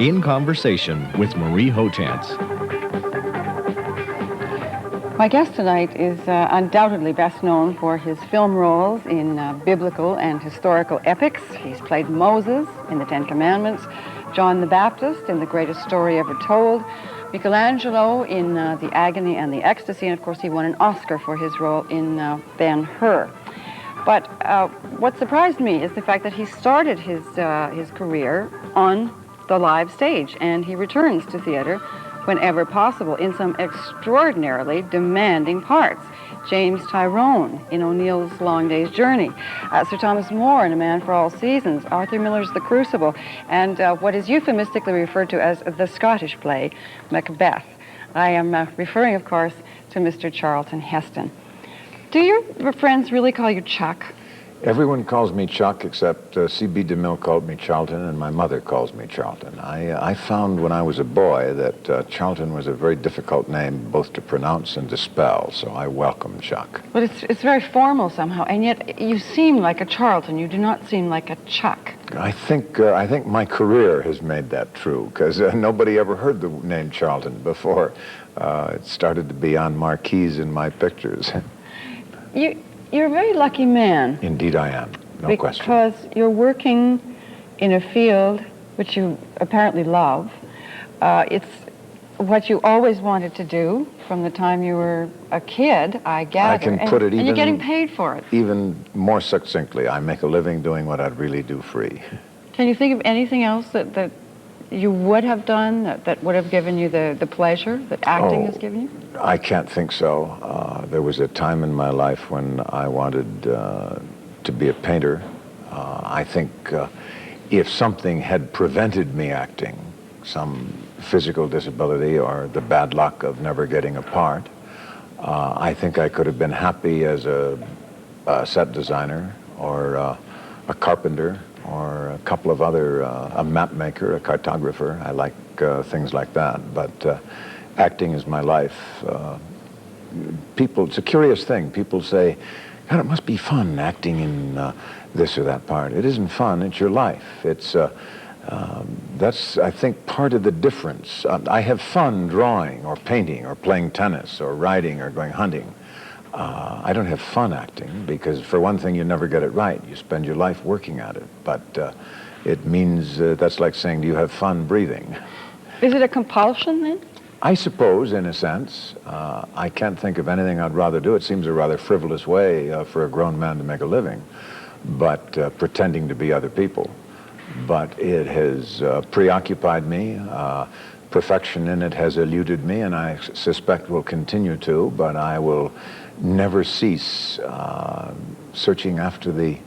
In Conversation with Marie Hohtanz. My guest tonight is undoubtedly best known for his film roles in biblical and historical epics. He's played Moses in The Ten Commandments, John the Baptist in The Greatest Story Ever Told, Michelangelo in The Agony and the Ecstasy, and of course he won an Oscar for his role in Ben-Hur. But what surprised me is the fact that he started his career on the live stage, and he returns to theater whenever possible in some extraordinarily demanding parts. James Tyrone in O'Neill's Long Day's Journey, Sir Thomas More in A Man for All Seasons, Arthur Miller's The Crucible, and what is euphemistically referred to as the Scottish play, Macbeth. I am referring, of course, to Mr. Charlton Heston. Do your friends really call you Chuck? Everyone calls me Chuck except C.B. DeMille called me Charlton, and my mother calls me Charlton. I found when I was a boy that Charlton was a very difficult name both to pronounce and to spell, so I welcome Chuck. But it's very formal somehow, and yet you seem like a Charlton. You do not seem like a Chuck. I think my career has made that true, because nobody ever heard the name Charlton before. It started to be on marquees in my pictures. You're a very lucky man. Indeed I am, no question. Because you're working in a field which you apparently love. It's what you always wanted to do from the time you were a kid, I gather. I can put it even... And you're getting paid for it. Even more succinctly, I make a living doing what I'd really do free. Can you think of anything else that you would have done that would have given you the pleasure that acting has given you? I can't think so. There was a time in my life when I wanted to be a painter. I think if something had prevented me acting, some physical disability or the bad luck of never getting a part, I think I could have been happy as a set designer or a carpenter or a couple of other, a map maker, a cartographer. I like things like that, but acting is my life. It's a curious thing. People say, God, it must be fun acting in this or that part. It isn't fun, it's your life. That's, I think, part of the difference. I have fun drawing or painting or playing tennis or riding or going hunting. I don't have fun acting because, for one thing, you never get it right. You spend your life working at it. But it means, that's like saying, do you have fun breathing? Is it a compulsion, then? I suppose, in a sense. I can't think of anything I'd rather do. It seems a rather frivolous way for a grown man to make a living, but pretending to be other people. But it has preoccupied me. Perfection in it has eluded me, and I suspect will continue to, but I will never cease searching after the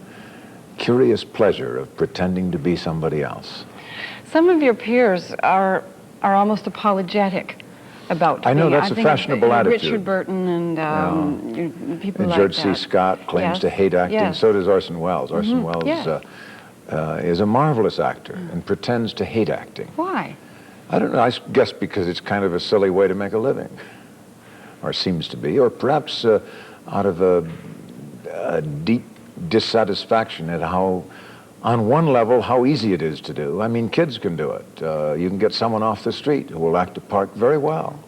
curious pleasure of pretending to be somebody else. Some of your peers are almost apologetic about I know that's a fashionable attitude. Richard Burton and people like George that. C. Scott claims to hate acting. Yes. So does Orson Welles. Orson Welles Yes. is a marvelous actor and pretends to hate acting. Why? I don't know. I guess because it's kind of a silly way to make a living, or seems to be, or perhaps out of a deep dissatisfaction at how, on one level, how easy it is to do. I mean, kids can do it. You can get someone off the street who will act a part very well.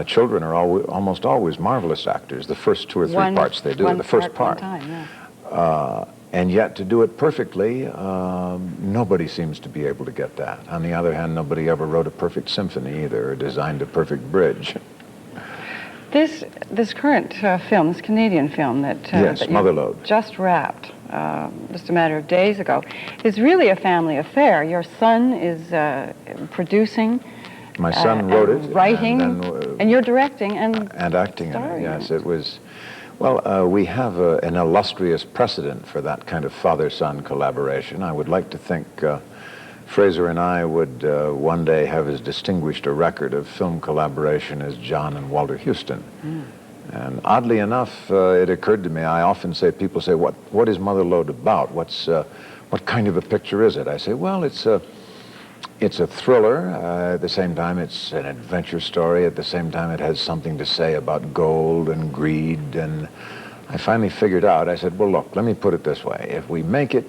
Children are almost always marvelous actors. The first two or three parts they do, the first part. One time, yeah. And yet, to do it perfectly, nobody seems to be able to get that. On the other hand, nobody ever wrote a perfect symphony either, or designed a perfect bridge. This current film, this Canadian film that, yes, that Mother you Lode. just wrapped just a matter of days ago, is really a family affair. Your son is producing. My son wrote it, writing, and you're directing and acting in it. Yes, it was. Well, we have an illustrious precedent for that kind of father-son collaboration. I would like to think Fraser and I would one day have as distinguished a record of film collaboration as John and Walter Huston. And oddly enough, it occurred to me, I often say, people say, what is Mother Lode about? What kind of a picture is it? I say, well, it's a thriller. At the same time, it's an adventure story. At the same time, it has something to say about gold and greed. And I finally figured out, I said, well, look, let me put it this way. If we make it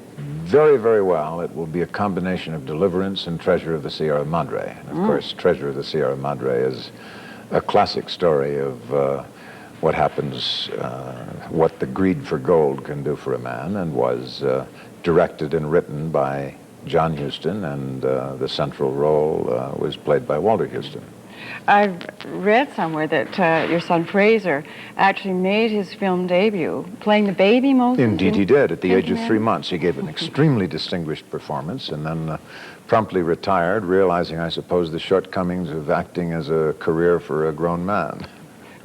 very, very well. It will be a combination of Deliverance and Treasure of the Sierra Madre. And of course, Treasure of the Sierra Madre is a classic story of what happens, what the greed for gold can do for a man, and was directed and written by John Huston, and the central role was played by Walter Huston. I've read somewhere that your son Fraser actually made his film debut playing the baby Moses. Indeed he did, at the age of 3 months. He gave an extremely distinguished performance, and then promptly retired, realizing, I suppose, the shortcomings of acting as a career for a grown man.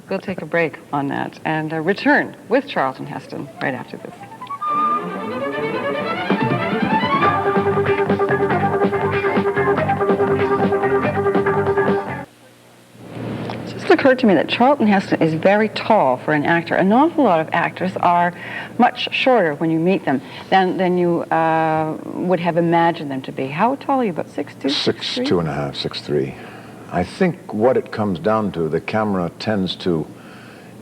We'll take a break on that and return with Charlton Heston right after this. It occurred to me that Charlton Heston is very tall for an actor. An awful lot of actors are much shorter when you meet them than you would have imagined them to be. How tall are you, about 6'2"? 6'2" and a half, 6'3". I think what it comes down to, the camera tends to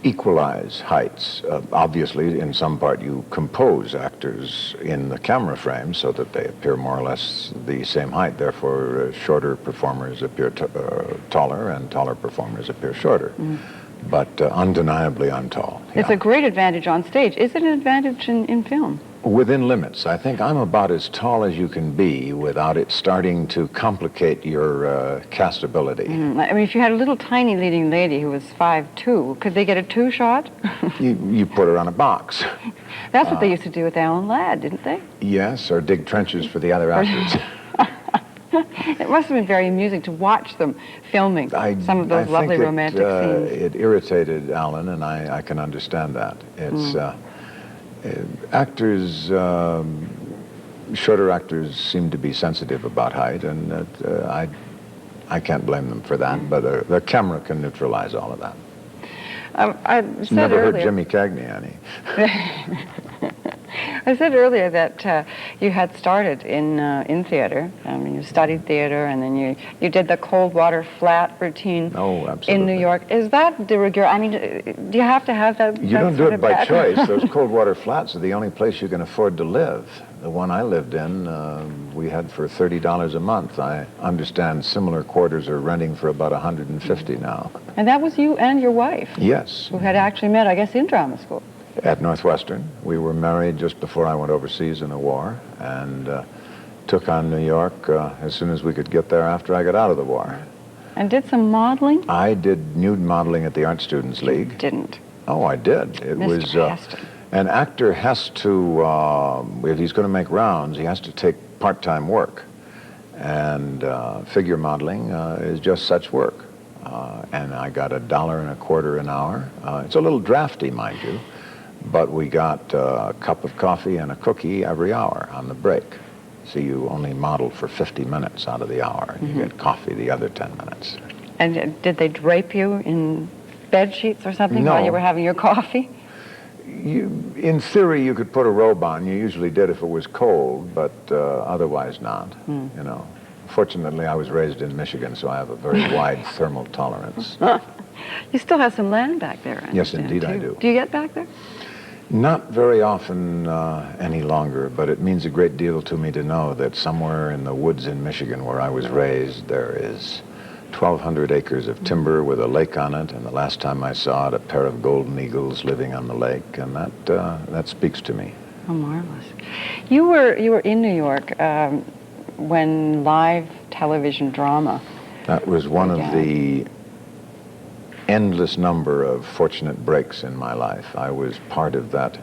equalize heights. Obviously, in some part, you compose actors in the camera frame so that they appear more or less the same height. Therefore, shorter performers appear taller, and taller performers appear shorter. But undeniably, I'm tall. It's a great advantage on stage. Is it an advantage in film? Within limits. I think I'm about as tall as you can be without it starting to complicate your castability. I mean, if you had a little tiny leading lady who was 5'2", could they get a 2 shot? you put her on a box. That's what they used to do with Alan Ladd, didn't they? Yes, or dig trenches for the other actors. It must have been very amusing to watch them filming some of those lovely romantic scenes. It irritated Alan, and I can understand that. It's actors, shorter actors seem to be sensitive about height, and I can't blame them for that, but the camera can neutralize all of that. I said Never earlier, heard Jimmy Cagney any. I said earlier that you had started in theater. I mean, you studied theater, and then you did the cold water flat routine in New York. Is that de rigueur? I mean, do you have to have that? You don't do it by choice. Those cold water flats are the only place you can afford to live. The one I lived in, we had for $30 a month. I understand similar quarters are renting for about $150 now. And that was you and your wife? Yes. Who had actually met, I guess, in drama school. At Northwestern. We were married just before I went overseas in the war, and took on New York as soon as we could get there after I got out of the war. And did some modeling? I did nude modeling at the Art Students League. You didn't? Oh, I did. It was Heston. an actor has to, if he's going to make rounds, he has to take part-time work. And figure modeling is just such work. And I got $1.25 an hour. It's a little drafty, mind you. But we got a cup of coffee and a cookie every hour on the break. So you only model for 50 minutes out of the hour, and you get coffee the other 10 minutes. And did they drape you in bed sheets or something while you were having your coffee? In theory, you could put a robe on. You usually did if it was cold, but otherwise not, you know. Fortunately, I was raised in Michigan, so I have a very wide thermal tolerance. You still have some land back there, I understand, Yes, indeed, I do. Do you get back there? Not very often any longer, but it means a great deal to me to know that somewhere in the woods in Michigan where I was raised, there is 1,200 acres of timber with a lake on it, and the last time I saw it, a pair of golden eagles living on the lake, and that speaks to me. Oh, marvelous. You were in New York when live television drama That was one began. of the endless number of fortunate breaks in my life. I was part of that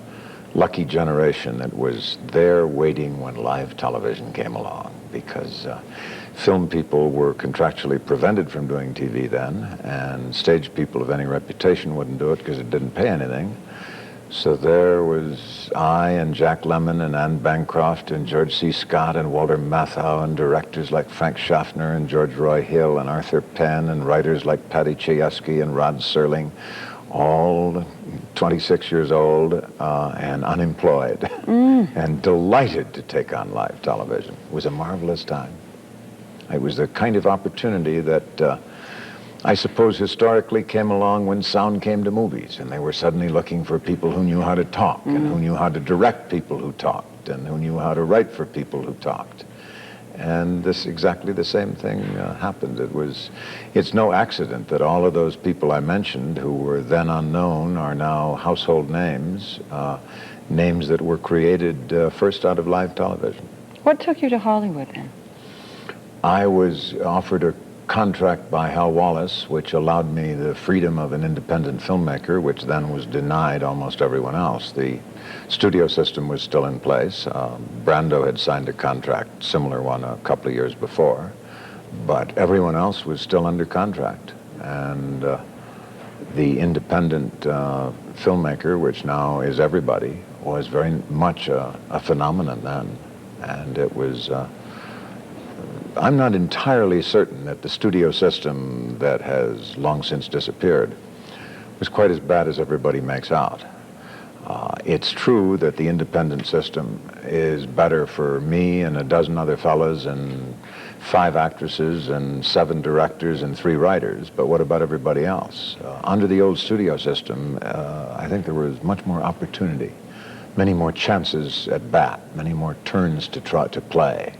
lucky generation that was there waiting when live television came along, because film people were contractually prevented from doing TV then, and stage people of any reputation wouldn't do it because it didn't pay anything. So there was I and Jack Lemmon and Anne Bancroft and George C. Scott and Walter Matthau and directors like Frank Schaffner and George Roy Hill and Arthur Penn and writers like Patty Chayefsky and Rod Serling, all 26 years old and unemployed and delighted to take on live television. It was a marvelous time. It was the kind of opportunity that I suppose historically came along when sound came to movies, and they were suddenly looking for people who knew how to talk and who knew how to direct people who talked. and who knew how to write for people who talked. And exactly the same thing happened. It's no accident that all of those people I mentioned who were then unknown are now household names, names that were created first out of live television. What took you to Hollywood then? I was offered a contract by Hal Wallace, which allowed me the freedom of an independent filmmaker, which then was denied almost everyone else. The studio system was still in place. Brando had signed a contract, similar one, a couple of years before, but everyone else was still under contract. And the independent filmmaker, which now is everybody, was very much a phenomenon then. And it was... I'm not entirely certain that the studio system that has long since disappeared was quite as bad as everybody makes out. It's true that the independent system is better for me and a dozen other fellas and 5 actresses and 7 directors and 3 writers, but what about everybody else? Under the old studio system, I think there was much more opportunity, many more chances at bat, many more turns to try to play.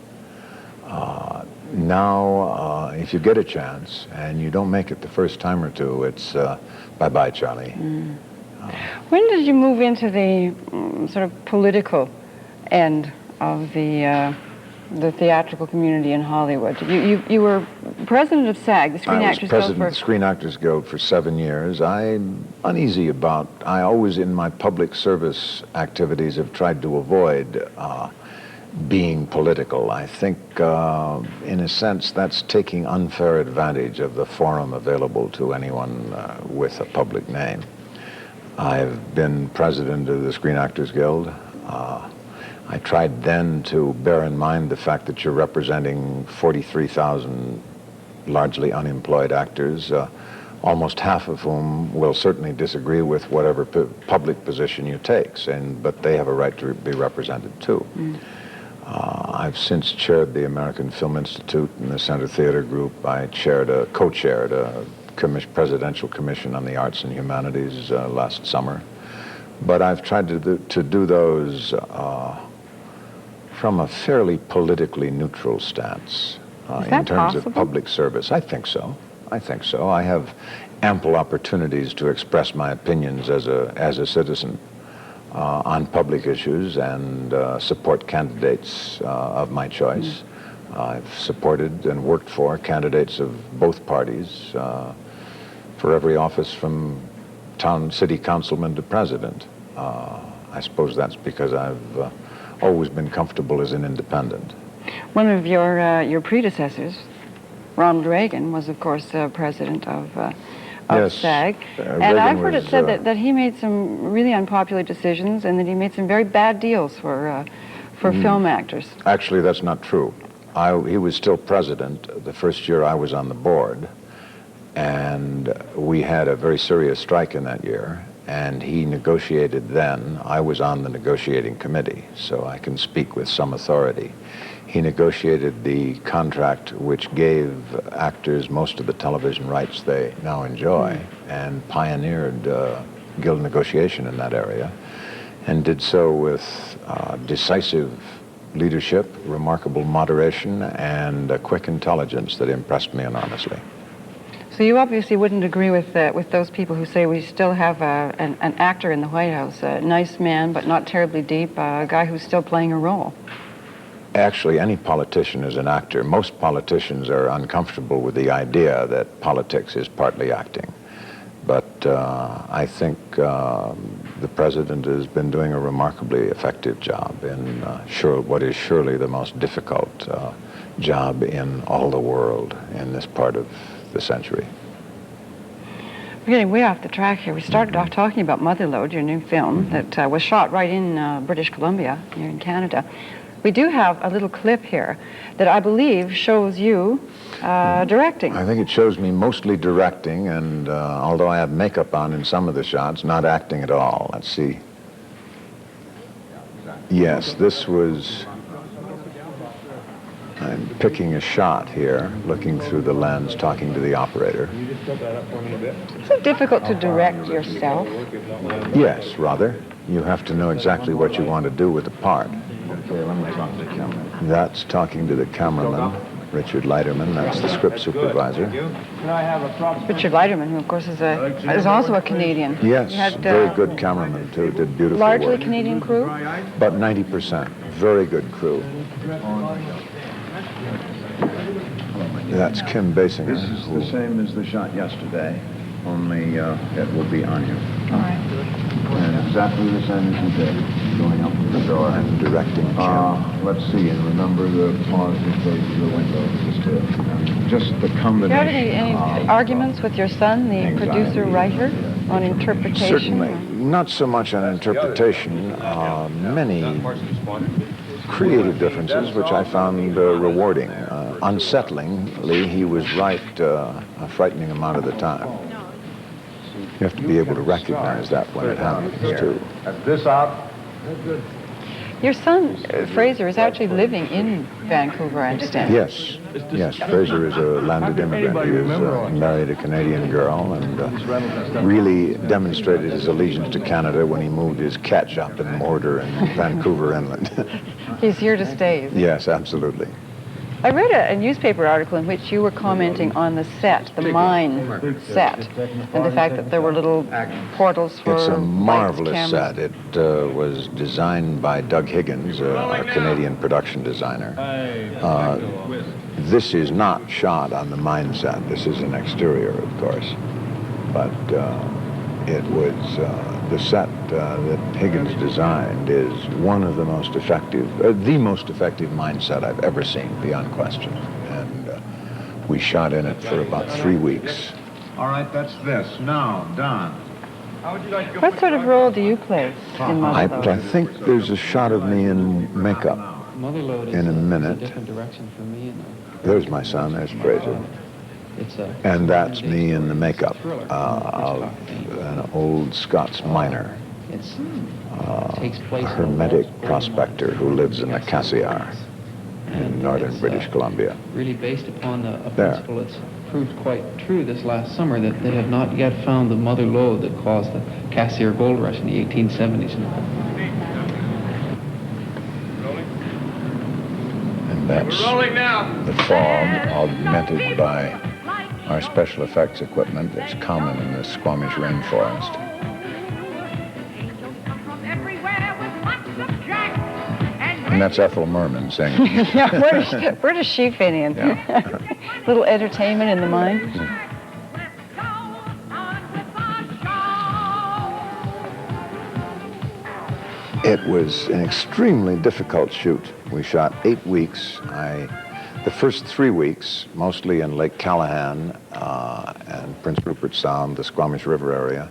Now, if you get a chance and you don't make it the first time or two, it's bye-bye, Charlie. When did you move into the sort of political end of the theatrical community in Hollywood? You were president of SAG, the Screen Actors Guild. I was president of the Screen Actors Guild for 7 years. I'm uneasy about, I always in my public service activities have tried to avoid being political. I think, in a sense, that's taking unfair advantage of the forum available to anyone with a public name. I've been president of the Screen Actors Guild. I tried then to bear in mind the fact that you're representing 43,000 largely unemployed actors, almost half of whom will certainly disagree with whatever public position you take, but they have a right to be represented too. I've since chaired the American Film Institute and the Center Theater Group. I co-chaired a presidential commission on the arts and humanities last summer. But I've tried to do those from a fairly politically neutral stance in terms of public service. I think so. I have ample opportunities to express my opinions as a citizen on public issues and support candidates of my choice. I've supported and worked for candidates of both parties for every office from city councilman to president. I suppose that's because I've always been comfortable as an independent. One of your predecessors, Ronald Reagan, was of course president of yes, SAG. And I've heard it said that he made some really unpopular decisions and that he made some very bad deals for film actors. Actually, that's not true. He was still president the first year I was on the board, and we had a very serious strike in that year, and he negotiated then. I was on the negotiating committee, so I can speak with some authority. He negotiated the contract which gave actors most of the television rights they now enjoy and pioneered guild negotiation in that area, and did so with decisive leadership, remarkable moderation, and a quick intelligence that impressed me enormously. So you obviously wouldn't agree with those people who say we still have an actor in the White House, a nice man but not terribly deep, a guy who's still playing a role. Actually, any politician is an actor. Most politicians are uncomfortable with the idea that politics is partly acting. But I think the president has been doing a remarkably effective job in what is surely the most difficult job in all the world in this part of the century. We're getting way off the track here. We started off talking about Mother Lode, your new film that was shot right in British Columbia, here in Canada. We do have a little clip here that I believe shows you directing. I think it shows me mostly directing, and although I have makeup on in some of the shots, not acting at all. Let's see. Yes, this was... I'm picking a shot here, looking through the lens, talking to the operator. Is it difficult to direct yourself? Yes, rather. You have to know exactly what you want to do with the part. Okay, let me talk to the camera. That's talking to the cameraman, Richard Leiterman. That's the script supervisor. Richard Leiterman, who of course is also a Canadian. Yes, You had, very good cameraman too. Did beautiful largely work. Canadian crew. About 90%. Very good crew. That's Kim Basinger. This is the same as the shot yesterday, only it will be on you. All right. And exactly the same as you did, going up to the door. And directing Kim. Let's see, and remember the pause that goes to the window. Just the Do you combination. have any arguments with your son, the Anxiety. producer-writer, on interpretation? Certainly. Not so much on interpretation. Many creative differences, which I found rewarding. Unsettlingly, he was right a frightening amount of the time. You have to be able to recognize that when it happens, too. This out. Your son, Fraser, is actually living in Vancouver, I understand. Yes, yes. Fraser is a landed immigrant. He is married a Canadian girl and really demonstrated his allegiance to Canada when he moved his cat shop and mortar in Vancouver Inland. He's here to stay, isn't he? Yes, absolutely. I read a newspaper article in which you were commenting on the set, the mine set, and the fact that there were little portals for It's a lights, marvelous cameras. set. It was designed by Doug Higgins, our Canadian production designer. This is not shot on the mine set. This is an exterior, of course. But it was the set that Higgins designed is one of the most effective mine set I've ever seen, beyond question. And we shot in it for about 3 weeks. All right, that's this. Now, Don. What sort of role do you play in Mother Lode? I think there's a shot of me in makeup Mother Lode in a is a minute. different direction for me. There's my son, there's Fraser. And that's me in the makeup of an old Scots miner, a hermetic prospector who lives in the Cassiar in northern British Columbia. Really based upon a There. principle that's proved quite true this last summer, that they have not yet found the Mother Lode that caused the Cassiar gold rush in the 1870s. And that's the fog augmented by our special effects equipment that's common in the Squamish rainforest. And that's Ethel Merman singing. Yeah, where does she fit in? Yeah. Little entertainment in the mine? It was an extremely difficult shoot. We shot 8 weeks. The first 3 weeks, mostly in Lake Callahan and Prince Rupert Sound, the Squamish River area,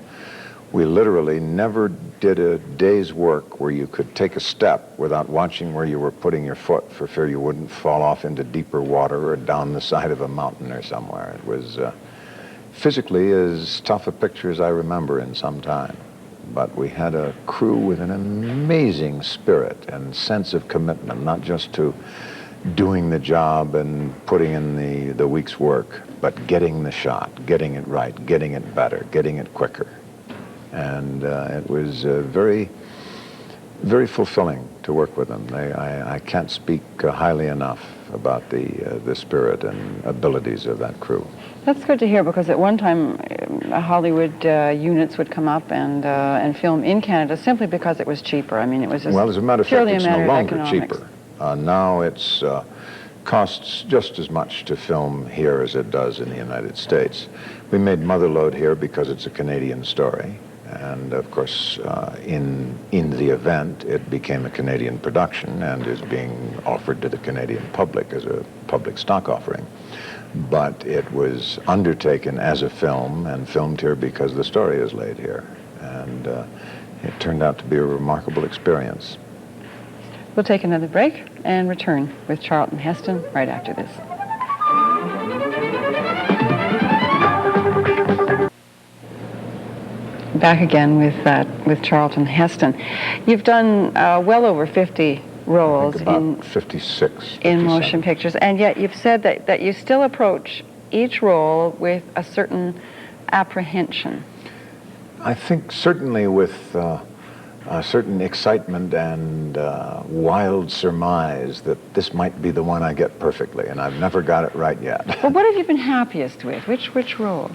we literally never did a day's work where you could take a step without watching where you were putting your foot for fear you wouldn't fall off into deeper water or down the side of a mountain or somewhere. It was physically as tough a picture as I remember in some time. But we had a crew with an amazing spirit and sense of commitment, not just to doing the job and putting in the week's work, but getting the shot, getting it right, getting it better, getting it quicker. And it was very, very fulfilling to work with them. I can't speak highly enough about the spirit and abilities of that crew. That's good to hear, because at one time Hollywood units would come up and film in Canada simply because it was cheaper. I mean, it was just Well, as a matter of fact, purely it's a matter no of longer economics. cheaper. Now it's costs just as much to film here as it does in the United States. We made Mother Lode here because it's a Canadian story. And of course, in the event, it became a Canadian production and is being offered to the Canadian public as a public stock offering. But it was undertaken as a film and filmed here because the story is laid here. And it turned out to be a remarkable experience. We'll take another break and return with Charlton Heston right after this. Back again with Charlton Heston. You've done well over 50 roles I think about 56, in 57. motion pictures, and yet you've said that you still approach each role with a certain apprehension. I think certainly with a certain excitement and wild surmise that this might be the one I get perfectly, and I've never got it right yet. Well, what have you been happiest with? Which role?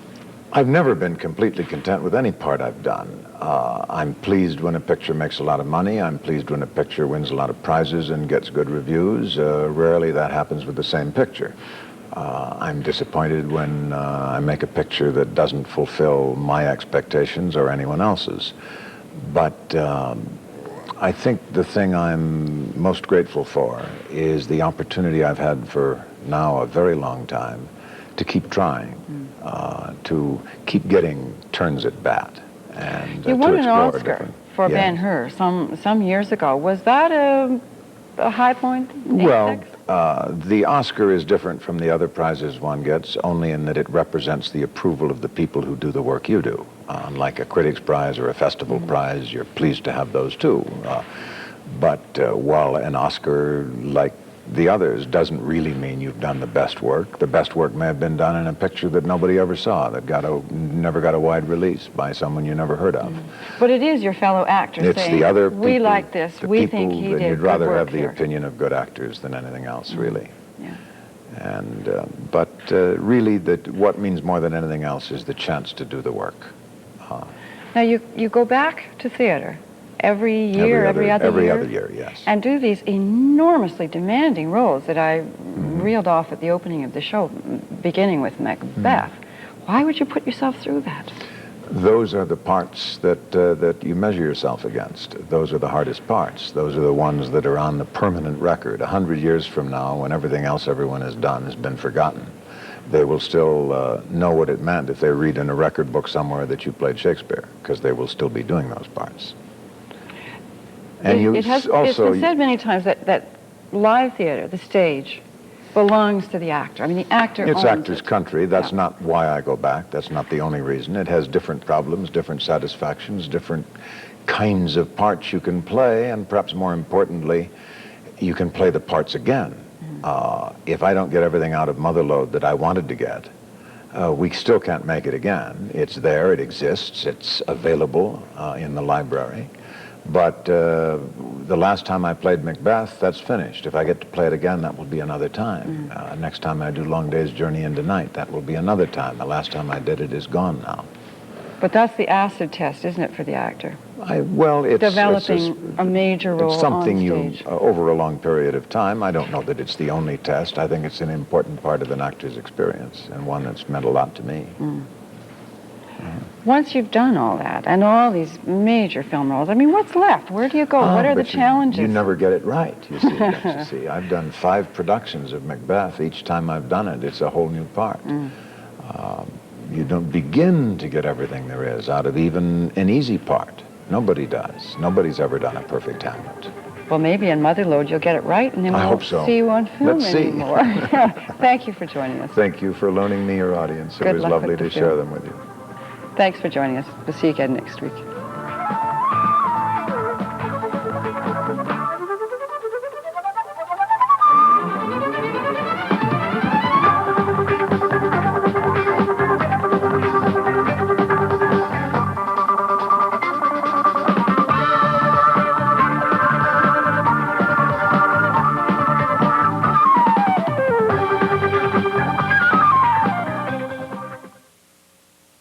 I've never been completely content with any part I've done. I'm pleased when a picture makes a lot of money. I'm pleased when a picture wins a lot of prizes and gets good reviews. Rarely that happens with the same picture. I'm disappointed when I make a picture that doesn't fulfill my expectations or anyone else's. But I think the thing I'm most grateful for is the opportunity I've had for now a very long time to keep trying, to keep getting turns at bat. And you won to an explore Oscar for Ben-Hur some years ago. Was that a high point? Well, the Oscar is different from the other prizes one gets, only in that it represents the approval of the people who do the work you do. Unlike a critics' prize or a festival prize, you're pleased to have those too. But while an Oscar, like the others, doesn't really mean you've done the best work may have been done in a picture that nobody ever saw, that never got a wide release by someone you never heard of. But it is your fellow actors It's saying, the other people, we like this, the we people think he that did you'd good rather work have the here. opinion of good actors than anything else, really. Yeah. And really, what means more than anything else is the chance to do the work. Now you go back to theater every year, every other year, yes. and do these enormously demanding roles that I reeled off at the opening of the show, beginning with Macbeth. Why would you put yourself through that? Those are the parts that you measure yourself against. Those are the hardest parts. Those are the ones that are on the permanent record. 100 years from now, when everything else everyone has done has been forgotten, they will still know what it meant if they read in a record book somewhere that you played Shakespeare, because they will still be doing those parts. And it's been said many times that live theater, the stage, belongs to the actor. I mean, the actor It's owns actor's it. country. That's not why I go back. That's not the only reason. It has different problems, different satisfactions, different kinds of parts you can play, and perhaps more importantly, you can play the parts again. If I don't get everything out of Mother Lode that I wanted to get, we still can't make it again. It's there, it exists, it's available in the library. But the last time I played Macbeth, that's finished. If I get to play it again, that will be another time. Next time I do Long Day's Journey into Night, that will be another time. The last time I did it is gone now. But that's the acid test, isn't it, for the actor? It's developing a major role It's something on stage. over a long period of time. I don't know that it's the only test. I think it's an important part of an actor's experience, and one that's meant a lot to me. Once you've done all that, and all these major film roles, I mean, what's left? Where do you go? What are the challenges? You never get it right, you see. Don't you see? I've done 5 productions of Macbeth. Each time I've done it, it's a whole new part. You don't begin to get everything there is out of even an easy part. Nobody does. Nobody's ever done a perfect Hamlet. Well, maybe in Mother Lode you'll get it right, and then I we'll hope so. see you on film Let's see. anymore. Thank you for joining us. Thank you for loaning me your audience. It Good was luck lovely with the to share film. them with you. Thanks for joining us. We'll see you again next week.